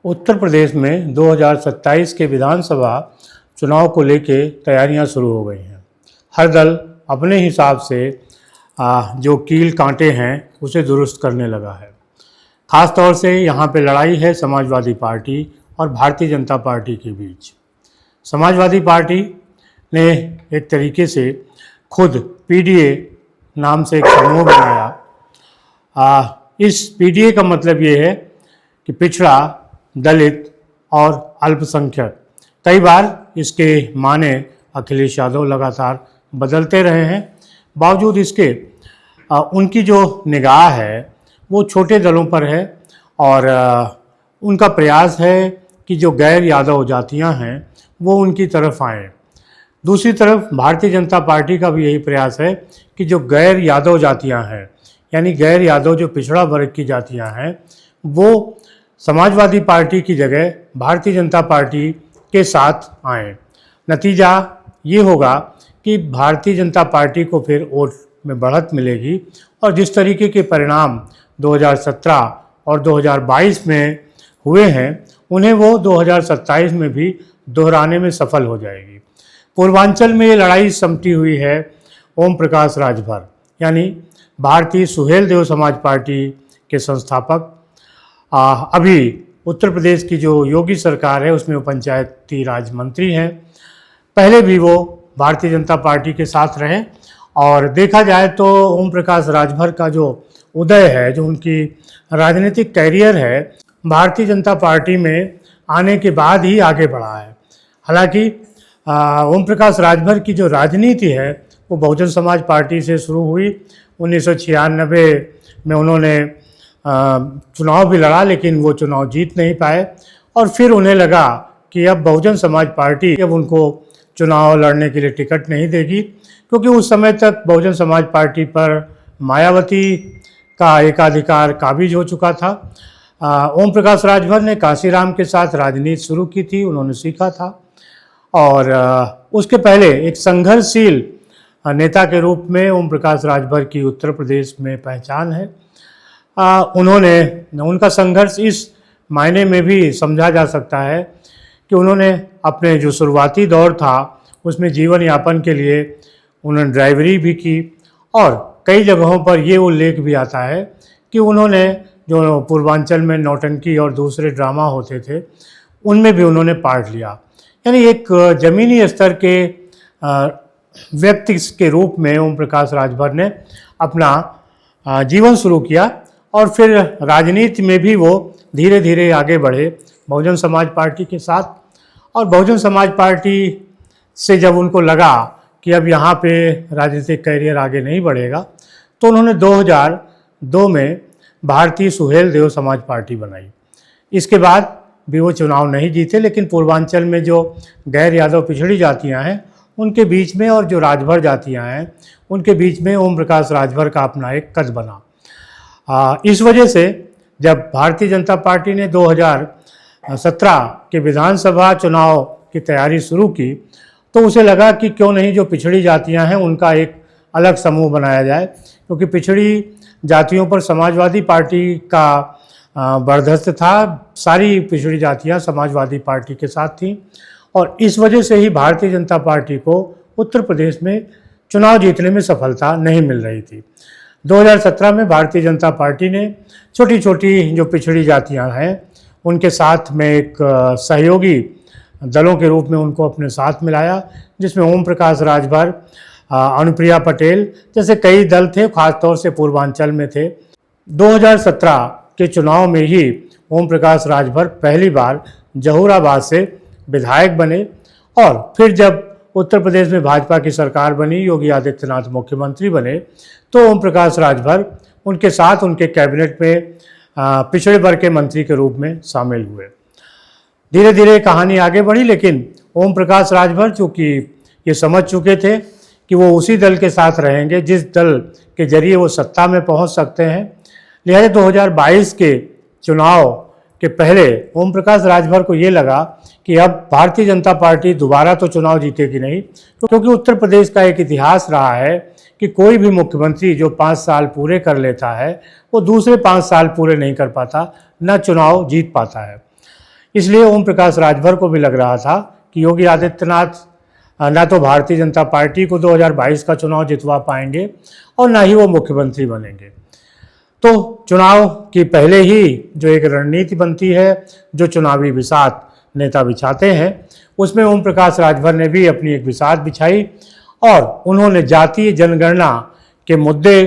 उत्तर प्रदेश में 2027 के विधानसभा चुनाव को लेकर तैयारियां शुरू हो गई हैं। हर दल अपने हिसाब से जो कील कांटे हैं उसे दुरुस्त करने लगा है। ख़ास तौर से यहाँ पे लड़ाई है समाजवादी पार्टी और भारतीय जनता पार्टी के बीच। समाजवादी पार्टी ने एक तरीके से खुद पीडीए नाम से एक समूह बनाया। इस पीडीए का मतलब ये है कि पिछड़ा, दलित और अल्पसंख्यक। कई बार इसके माने अखिलेश यादव लगातार बदलते रहे हैं। बावजूद इसके उनकी जो निगाह है वो छोटे दलों पर है और उनका प्रयास है कि जो गैर यादव जातियां हैं वो उनकी तरफ आएँ। दूसरी तरफ भारतीय जनता पार्टी का भी यही प्रयास है कि जो गैर यादव जातियां हैं, यानी गैर यादव जो पिछड़ा वर्ग की जातियां हैं, वो समाजवादी पार्टी की जगह भारतीय जनता पार्टी के साथ आएँ। नतीजा ये होगा कि भारतीय जनता पार्टी को फिर वोट में बढ़त मिलेगी और जिस तरीके के परिणाम 2017 और 2022 में हुए हैं उन्हें वो 2027 में भी दोहराने में सफल हो जाएगी। पूर्वांचल में ये लड़ाई समटी हुई है ओम प्रकाश राजभर, यानी भारतीय सुहेलदेव समाज पार्टी के संस्थापक। अभी उत्तर प्रदेश की जो योगी सरकार है उसमें वो पंचायती राज मंत्री हैं। पहले भी वो भारतीय जनता पार्टी के साथ रहे और देखा जाए तो ओम प्रकाश राजभर का जो उदय है, जो उनकी राजनीतिक कैरियर है, भारतीय जनता पार्टी में आने के बाद ही आगे बढ़ा है। हालांकि ओम प्रकाश राजभर की जो राजनीति है वो बहुजन समाज पार्टी से शुरू हुई। 1996 में उन्होंने चुनाव भी लड़ा लेकिन वो चुनाव जीत नहीं पाए और फिर उन्हें लगा कि अब बहुजन समाज पार्टी अब उनको चुनाव लड़ने के लिए टिकट नहीं देगी, क्योंकि उस समय तक बहुजन समाज पार्टी पर मायावती का एकाधिकार काबिज हो चुका था। ओम प्रकाश राजभर ने कांशीराम के साथ राजनीति शुरू की थी, उन्होंने सीखा था और उसके पहले एक संघर्षशील नेता के रूप में ओम प्रकाश राजभर की उत्तर प्रदेश में पहचान है। उनका संघर्ष इस मायने में भी समझा जा सकता है कि उन्होंने अपने जो शुरुआती दौर था उसमें जीवन यापन के लिए उन्होंने ड्राइवरी भी की और कई जगहों पर ये उल्लेख भी आता है कि उन्होंने जो पूर्वांचल में नौटंकी और दूसरे ड्रामा होते थे उनमें भी उन्होंने पार्ट लिया। यानी एक ज़मीनी स्तर के व्यक्ति के रूप में ओम प्रकाश राजभर ने अपना जीवन शुरू किया और फिर राजनीति में भी वो धीरे धीरे आगे बढ़े बहुजन समाज पार्टी के साथ। और बहुजन समाज पार्टी से जब उनको लगा कि अब यहाँ पे राजनीतिक कैरियर आगे नहीं बढ़ेगा तो उन्होंने 2002 में भारतीय सुहेलदेव समाज पार्टी बनाई। इसके बाद भी वो चुनाव नहीं जीते, लेकिन पूर्वांचल में जो गैर यादव पिछड़ी जातियाँ हैं उनके बीच में और जो राजभर जातियाँ हैं उनके बीच में ओम प्रकाश राजभर का अपना एक कद बना। इस वजह से जब भारतीय जनता पार्टी ने 2017 के विधानसभा चुनाव की तैयारी शुरू की तो उसे लगा कि क्यों नहीं जो पिछड़ी जातियां हैं उनका एक अलग समूह बनाया जाए, क्योंकि पिछड़ी जातियों पर समाजवादी पार्टी का बर्दस्त था। सारी पिछड़ी जातियां समाजवादी पार्टी के साथ थीं और इस वजह से ही भारतीय जनता पार्टी को उत्तर प्रदेश में चुनाव जीतने में सफलता नहीं मिल रही थी। 2017 में भारतीय जनता पार्टी ने छोटी छोटी जो पिछड़ी जातियां हैं उनके साथ में एक सहयोगी दलों के रूप में उनको अपने साथ मिलाया, जिसमें ओम प्रकाश राजभर, अनुप्रिया पटेल जैसे कई दल थे, खासतौर से पूर्वांचल में थे। 2017 के चुनाव में ही ओम प्रकाश राजभर पहली बार जहूराबाद से विधायक बने और फिर जब उत्तर प्रदेश में भाजपा की सरकार बनी, योगी आदित्यनाथ मुख्यमंत्री बने, तो ओम प्रकाश राजभर उनके साथ उनके कैबिनेट में पिछड़े वर्ग के मंत्री के रूप में शामिल हुए। धीरे धीरे कहानी आगे बढ़ी, लेकिन ओम प्रकाश राजभर चूँकि ये समझ चुके थे कि वो उसी दल के साथ रहेंगे जिस दल के जरिए वो सत्ता में पहुंच सकते हैं, लिहाजा 2022 के चुनाव के पहले ओम प्रकाश राजभर को ये लगा कि अब भारतीय जनता पार्टी दोबारा तो चुनाव जीतेगी नहीं, क्योंकि उत्तर प्रदेश का एक इतिहास रहा है कि कोई भी मुख्यमंत्री जो 5 साल पूरे कर लेता है वो दूसरे 5 साल पूरे नहीं कर पाता, न चुनाव जीत पाता है। इसलिए ओम प्रकाश राजभर को भी लग रहा था कि योगी आदित्यनाथ ना तो भारतीय जनता पार्टी को 2022 का चुनाव जितवा पाएंगे और ना ही वो मुख्यमंत्री बनेंगे। तो चुनाव की पहले ही जो एक रणनीति बनती है, जो चुनावी बिसात नेता बिछाते हैं, उसमें ओम प्रकाश राजभर ने भी अपनी एक बिसात बिछाई और उन्होंने जातीय जनगणना के मुद्दे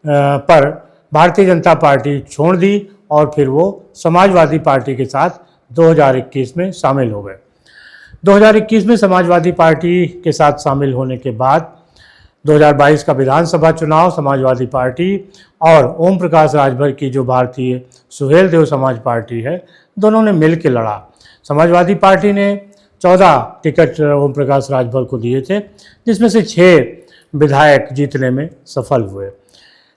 पर भारतीय जनता पार्टी छोड़ दी और फिर वो समाजवादी पार्टी के साथ 2021 में शामिल हो गए। 2021 में समाजवादी पार्टी के साथ शामिल होने के बाद 2022 का विधानसभा चुनाव समाजवादी पार्टी और ओम प्रकाश राजभर की जो भारतीय सुहेलदेव समाज पार्टी है, दोनों ने मिल के लड़ा। समाजवादी पार्टी ने 14 टिकट ओम प्रकाश राजभर को दिए थे, जिसमें से 6 विधायक जीतने में सफल हुए।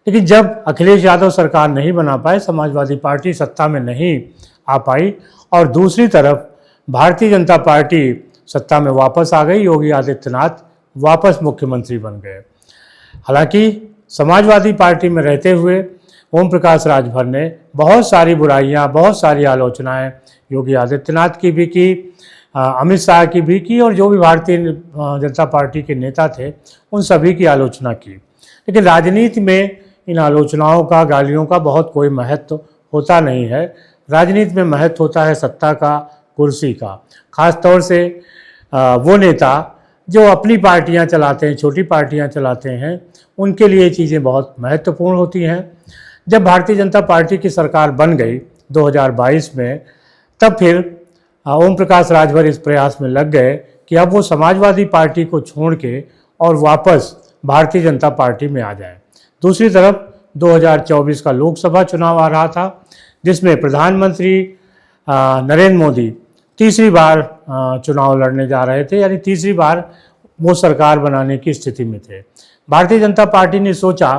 लेकिन जब अखिलेश यादव सरकार नहीं बना पाए, समाजवादी पार्टी सत्ता में नहीं आ पाई और दूसरी तरफ भारतीय जनता पार्टी सत्ता में वापस आ गई, योगी आदित्यनाथ वापस मुख्यमंत्री बन गए। हालांकि समाजवादी पार्टी में रहते हुए ओम प्रकाश राजभर ने बहुत सारी बुराइयां, बहुत सारी आलोचनाएं योगी आदित्यनाथ की भी की, अमित शाह की भी की और जो भी भारतीय जनता पार्टी के नेता थे उन सभी की आलोचना की। लेकिन राजनीति में इन आलोचनाओं का, गालियों का बहुत कोई महत्व होता नहीं है। राजनीति में महत्व होता है सत्ता का, कुर्सी का। खास तौर से वो नेता जो अपनी पार्टियां चलाते हैं, छोटी पार्टियां चलाते हैं, उनके लिए ये चीज़ें बहुत महत्वपूर्ण होती हैं। जब भारतीय जनता पार्टी की सरकार बन गई 2022 में, तब फिर ओम प्रकाश राजभर इस प्रयास में लग गए कि अब वो समाजवादी पार्टी को छोड़ के और वापस भारतीय जनता पार्टी में आ जाए। दूसरी तरफ 2024 का लोकसभा चुनाव आ रहा था, जिसमें प्रधानमंत्री नरेंद्र मोदी तीसरी बार चुनाव लड़ने जा रहे थे, यानी तीसरी बार वो सरकार बनाने की स्थिति में थे। भारतीय जनता पार्टी ने सोचा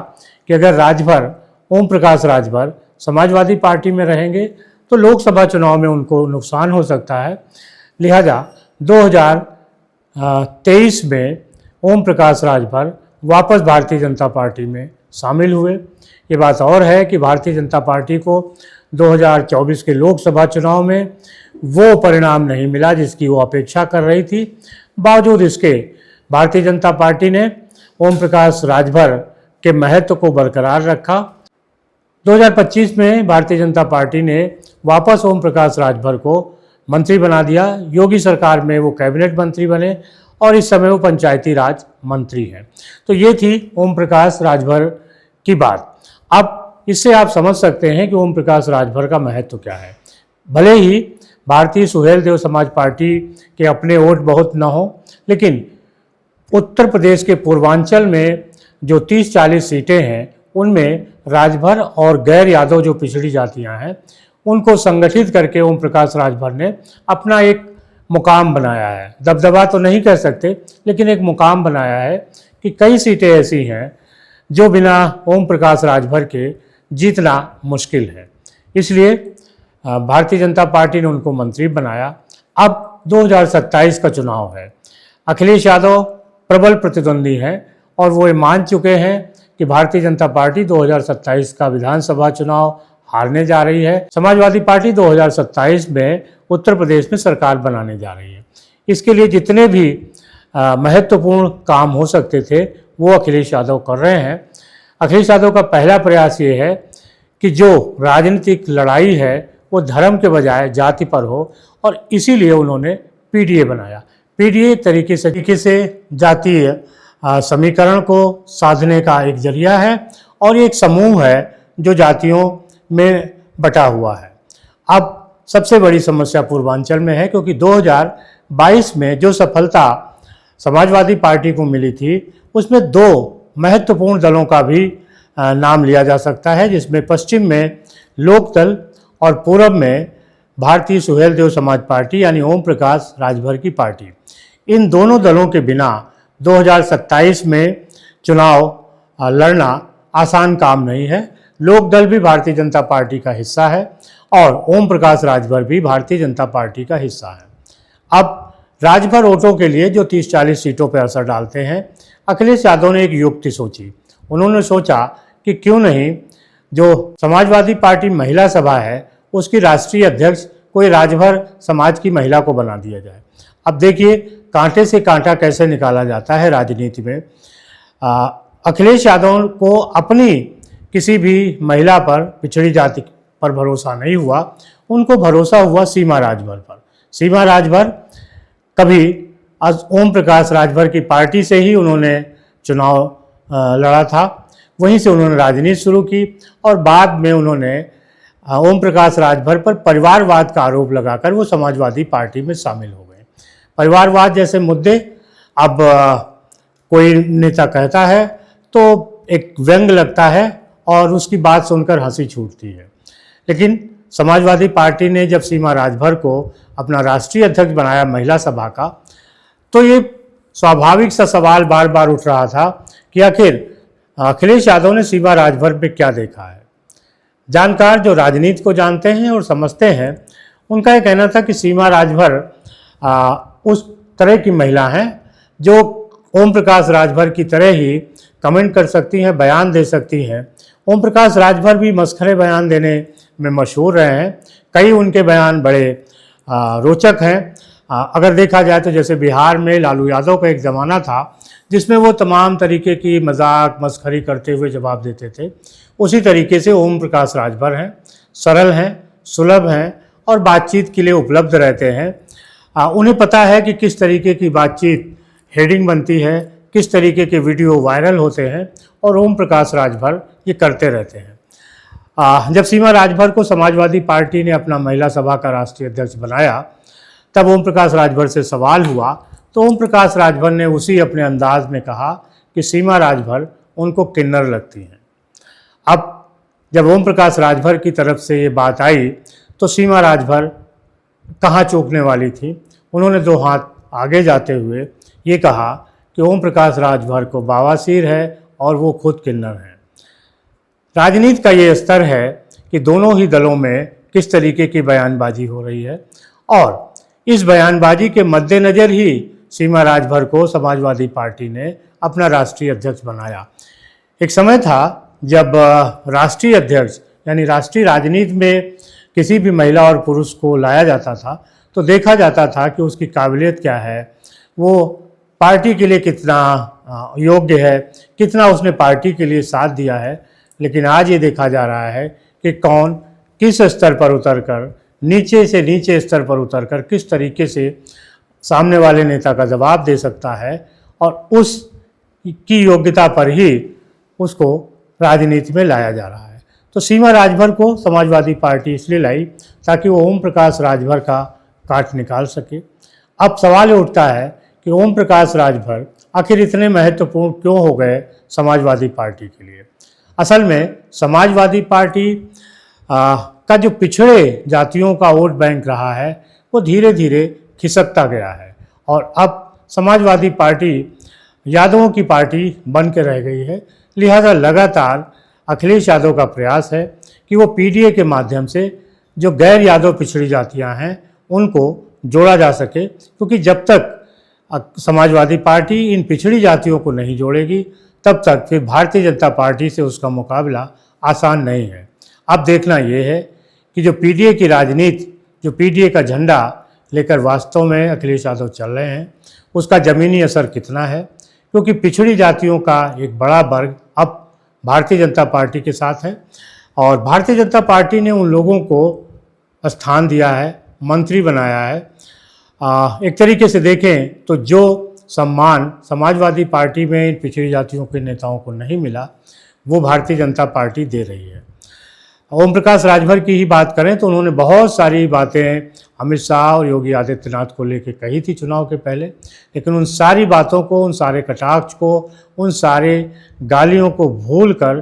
कि अगर राजभर, ओम प्रकाश राजभर समाजवादी पार्टी में रहेंगे तो लोकसभा चुनाव में उनको नुकसान हो सकता है। लिहाजा 2023 में ओम प्रकाश राजभर वापस भारतीय जनता पार्टी में शामिल हुए। ये बात और है कि भारतीय जनता पार्टी को 2024 के लोकसभा चुनाव में वो परिणाम नहीं मिला जिसकी वो अपेक्षा कर रही थी। बावजूद इसके भारतीय जनता पार्टी ने ओम प्रकाश राजभर के महत्व को बरकरार रखा। 2025 में भारतीय जनता पार्टी ने वापस ओम प्रकाश राजभर को मंत्री बना दिया। योगी सरकार में वो कैबिनेट मंत्री बने और इस समय वो पंचायती राज मंत्री हैं। तो ये थी ओम प्रकाश राजभर की बात। अब इससे आप समझ सकते हैं कि ओम प्रकाश राजभर का महत्व क्या है। भले ही भारतीय सुहेलदेव समाज पार्टी के अपने वोट बहुत न हो, लेकिन उत्तर प्रदेश के पूर्वांचल में जो 30-40 सीटें हैं, उनमें राजभर और गैर यादव जो पिछड़ी जातियां हैं, उनको संगठित करके ओम प्रकाश राजभर ने अपना एक मुकाम बनाया है। दबदबा तो नहीं कह सकते, लेकिन एक मुकाम बनाया है कि कई सीटें ऐसी हैं जो बिना ओम प्रकाश राजभर के जीतना मुश्किल है। इसलिए भारतीय जनता पार्टी ने उनको मंत्री बनाया। अब 2027 का चुनाव है। अखिलेश यादव प्रबल प्रतिद्वंदी हैं और वो ये मान चुके हैं कि भारतीय जनता पार्टी 2027 का विधानसभा चुनाव हारने जा रही है। समाजवादी पार्टी 2027 में उत्तर प्रदेश में सरकार बनाने जा रही है। इसके लिए जितने भी महत्वपूर्ण काम हो सकते थे वो अखिलेश यादव कर रहे हैं। अखिलेश यादव का पहला प्रयास ये है कि जो राजनीतिक लड़ाई है वो धर्म के बजाय जाति पर हो, और इसीलिए उन्होंने पीडीए बनाया। पीडीए तरीके से जातीय समीकरण को साधने का एक जरिया है और एक समूह है जो जातियों में बटा हुआ है। अब सबसे बड़ी समस्या पूर्वांचल में है, क्योंकि 2022 में जो सफलता समाजवादी पार्टी को मिली थी, उसमें 2 महत्वपूर्ण दलों का भी नाम लिया जा सकता है, जिसमें पश्चिम में लोकदल और पूरब में भारतीय सुहेलदेव समाज पार्टी यानी ओम प्रकाश राजभर की पार्टी। इन दोनों दलों के बिना 2027 में चुनाव लड़ना आसान काम नहीं है। लोकदल भी भारतीय जनता पार्टी का हिस्सा है और ओम प्रकाश राजभर भी भारतीय जनता पार्टी का हिस्सा है। अब राजभर वोटों के लिए जो 30-40 सीटों पर असर डालते हैं, अखिलेश यादव ने एक युक्ति सोची। उन्होंने सोचा कि क्यों नहीं जो समाजवादी पार्टी महिला सभा है उसकी राष्ट्रीय अध्यक्ष कोई राजभर समाज की महिला को बना दिया जाए। अब देखिए कांटे से कांटा कैसे निकाला जाता है राजनीति में। अखिलेश यादव को अपनी किसी भी महिला पर, पिछड़ी जाति पर भरोसा नहीं हुआ, उनको भरोसा हुआ सीमा राजभर पर। सीमा राजभर कभी ओम प्रकाश राजभर की पार्टी से ही उन्होंने चुनाव लड़ा था, वहीं से उन्होंने राजनीति शुरू की और बाद में उन्होंने ओम प्रकाश राजभर पर परिवारवाद का आरोप लगाकर वो समाजवादी पार्टी में शामिल हो गए। परिवारवाद जैसे मुद्दे अब कोई नेता कहता है तो एक व्यंग लगता है और उसकी बात सुनकर हंसी छूटती है, लेकिन समाजवादी पार्टी ने जब सीमा राजभर को अपना राष्ट्रीय अध्यक्ष बनाया महिला सभा का, तो ये स्वाभाविक सा सवाल बार बार उठ रहा था कि आखिर अखिलेश यादव ने सीमा राजभर पे क्या देखा है। जानकार जो राजनीति को जानते हैं और समझते हैं, उनका ये कहना था कि सीमा राजभर उस तरह की महिला हैं जो ओम प्रकाश राजभर की तरह ही कमेंट कर सकती हैं, बयान दे सकती हैं। ओम प्रकाश राजभर भी मस्खरे बयान देने में मशहूर रहे हैं, कई उनके बयान बड़े रोचक हैं। अगर देखा जाए तो जैसे बिहार में लालू यादव का एक ज़माना था जिसमें वो तमाम तरीके की मजाक मस्खरी करते हुए जवाब देते थे, उसी तरीके से ओम प्रकाश राजभर हैं, सरल हैं, सुलभ हैं और बातचीत के लिए उपलब्ध रहते हैं। उन्हें पता है कि किस तरीके की बातचीत हेडिंग बनती है, किस तरीके के वीडियो वायरल होते हैं, और ओम प्रकाश राजभर ये करते रहते हैं। जब सीमा राजभर को समाजवादी पार्टी ने अपना महिला सभा का राष्ट्रीय अध्यक्ष बनाया, तब ओम प्रकाश राजभर से सवाल हुआ तो ओम प्रकाश राजभर ने उसी अपने अंदाज में कहा कि सीमा राजभर उनको किन्नर लगती हैं। अब जब ओम प्रकाश राजभर की तरफ से ये बात आई तो सीमा राजभर कहाँ चूकने वाली थी। उन्होंने दो हाथ आगे जाते हुए ये कहा कि ओम प्रकाश राजभर को बवासीर है और वो खुद किन्नर हैं। राजनीति का ये स्तर है कि दोनों ही दलों में किस तरीके की बयानबाजी हो रही है, और इस बयानबाजी के मद्देनज़र ही सीमा राजभर को समाजवादी पार्टी ने अपना राष्ट्रीय अध्यक्ष बनाया। एक समय था जब राष्ट्रीय अध्यक्ष यानी राष्ट्रीय राजनीति में किसी भी महिला और पुरुष को लाया जाता था तो देखा जाता था कि उसकी काबिलियत क्या है, वो पार्टी के लिए कितना योग्य है, कितना उसने पार्टी के लिए साथ दिया है। लेकिन आज ये देखा जा रहा है कि कौन किस स्तर पर उतरकर, नीचे से नीचे स्तर पर उतरकर किस तरीके से सामने वाले नेता का जवाब दे सकता है, और उस की योग्यता पर ही उसको राजनीति में लाया जा रहा है। तो सीमा राजभर को समाजवादी पार्टी इसलिए लाई ताकि वो ओम प्रकाश राजभर का काट निकाल सके। अब सवाल उठता है कि ओम प्रकाश राजभर आखिर इतने महत्वपूर्ण क्यों हो गए समाजवादी पार्टी के लिए। असल में समाजवादी पार्टी का जो पिछड़े जातियों का वोट बैंक रहा है वो धीरे धीरे खिसकता गया है, और अब समाजवादी पार्टी यादवों की पार्टी बन के रह गई है। लिहाजा लगातार अखिलेश यादव का प्रयास है कि वो पीडीए के माध्यम से जो गैर यादव पिछड़ी जातियां हैं उनको जोड़ा जा सके, क्योंकि जब तक समाजवादी पार्टी इन पिछड़ी जातियों को नहीं जोड़ेगी तब तक फिर भारतीय जनता पार्टी से उसका मुकाबला आसान नहीं है। अब देखना ये है कि जो पीडीए की राजनीति, जो पीडीए का झंडा लेकर वास्तव में अखिलेश यादव चल रहे हैं, उसका ज़मीनी असर कितना है, क्योंकि पिछड़ी जातियों का एक बड़ा वर्ग अब भारतीय जनता पार्टी के साथ है, और भारतीय जनता पार्टी ने उन लोगों को स्थान दिया है, मंत्री बनाया है। एक तरीके से देखें तो जो सम्मान समाजवादी पार्टी में इन पिछड़ी जातियों के नेताओं को नहीं मिला, वो भारतीय जनता पार्टी दे रही है। ओम प्रकाश राजभर की ही बात करें तो उन्होंने बहुत सारी बातें अमित शाह और योगी आदित्यनाथ को लेकर कही थी चुनाव के पहले, लेकिन उन सारी बातों को, उन सारे कटाक्ष को, उन सारे गालियों को भूलकर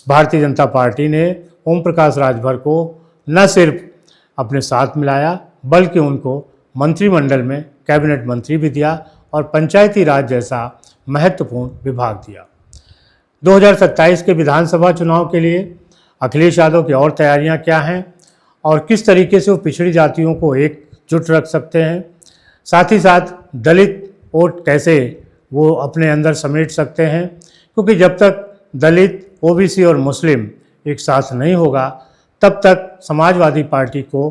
भारतीय जनता पार्टी ने ओम प्रकाश राजभर को न सिर्फ अपने साथ मिलाया बल्कि उनको मंत्रिमंडल में कैबिनेट मंत्री भी दिया और पंचायती राज जैसा महत्वपूर्ण विभाग दिया। 2027 के विधानसभा चुनाव के लिए अखिलेश यादव की और तैयारियां क्या हैं और किस तरीके से वो पिछड़ी जातियों को एकजुट रख सकते हैं, साथ ही साथ दलित वोट कैसे वो अपने अंदर समेट सकते हैं, क्योंकि जब तक दलित, ओबीसी और मुस्लिम एक साथ नहीं होगा तब तक समाजवादी पार्टी को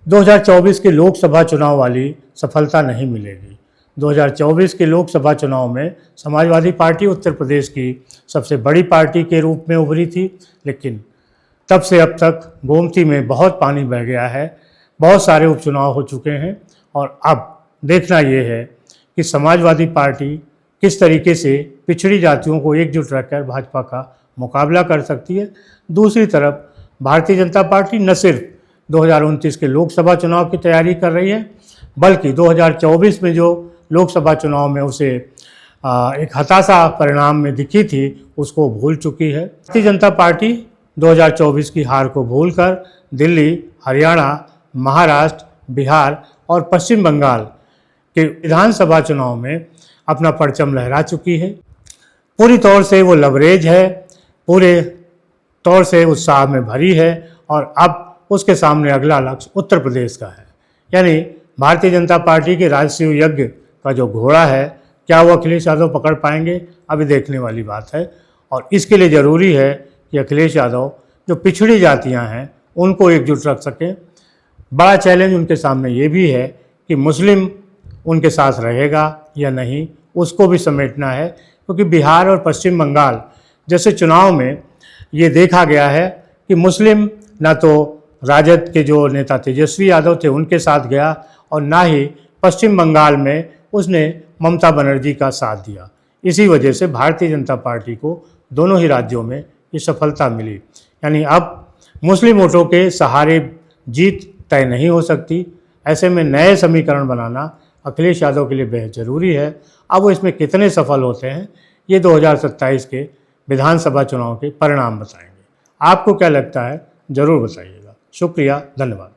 2024 के लोकसभा चुनाव वाली सफलता नहीं मिलेगी। 2024 के लोकसभा चुनाव में समाजवादी पार्टी उत्तर प्रदेश की सबसे बड़ी पार्टी के रूप में उभरी थी, लेकिन तब से अब तक गोमती में बहुत पानी बह गया है। बहुत सारे उपचुनाव हो चुके हैं और अब देखना ये है कि समाजवादी पार्टी किस तरीके से पिछड़ी जातियों को एकजुट रखकर भाजपा का मुकाबला कर सकती है। दूसरी तरफ भारतीय जनता पार्टी न सिर्फ 2029 के लोकसभा चुनाव की तैयारी कर रही है, बल्कि 2024 में जो लोकसभा चुनाव में उसे एक हताशा परिणाम में दिखी थी, उसको भूल चुकी है। भारतीय जनता पार्टी 2024 की हार को भूलकर दिल्ली, हरियाणा, महाराष्ट्र, बिहार और पश्चिम बंगाल के विधानसभा चुनाव में अपना परचम लहरा चुकी है। पूरी तौर से वो लवरेज है, पूरे तौर से उत्साह में भरी है और अब उसके सामने अगला लक्ष्य उत्तर प्रदेश का है। यानी भारतीय जनता पार्टी के राजसूय यज्ञ का जो घोड़ा है, क्या वो अखिलेश यादव पकड़ पाएंगे, अभी देखने वाली बात है। और इसके लिए ज़रूरी है कि अखिलेश यादव जो पिछड़ी जातियां हैं उनको एकजुट रख सकें। बड़ा चैलेंज उनके सामने ये भी है कि मुस्लिम उनके साथ रहेगा या नहीं, उसको भी समेटना है, क्योंकि बिहार और पश्चिम बंगाल जैसे चुनाव में ये देखा गया है कि मुस्लिम ना तो राजद के जो नेता तेजस्वी यादव थे उनके साथ गया और ना ही पश्चिम बंगाल में उसने ममता बनर्जी का साथ दिया। इसी वजह से भारतीय जनता पार्टी को दोनों ही राज्यों में ये सफलता मिली। यानी अब मुस्लिम वोटों के सहारे जीत तय नहीं हो सकती। ऐसे में नए समीकरण बनाना अखिलेश यादव के लिए बेहद ज़रूरी है। अब वो इसमें कितने सफल होते हैं, ये 2027 के विधानसभा चुनाव के परिणाम बताएंगे। आपको क्या लगता है, ज़रूर बताइएगा। शुक्रिया, धन्यवाद।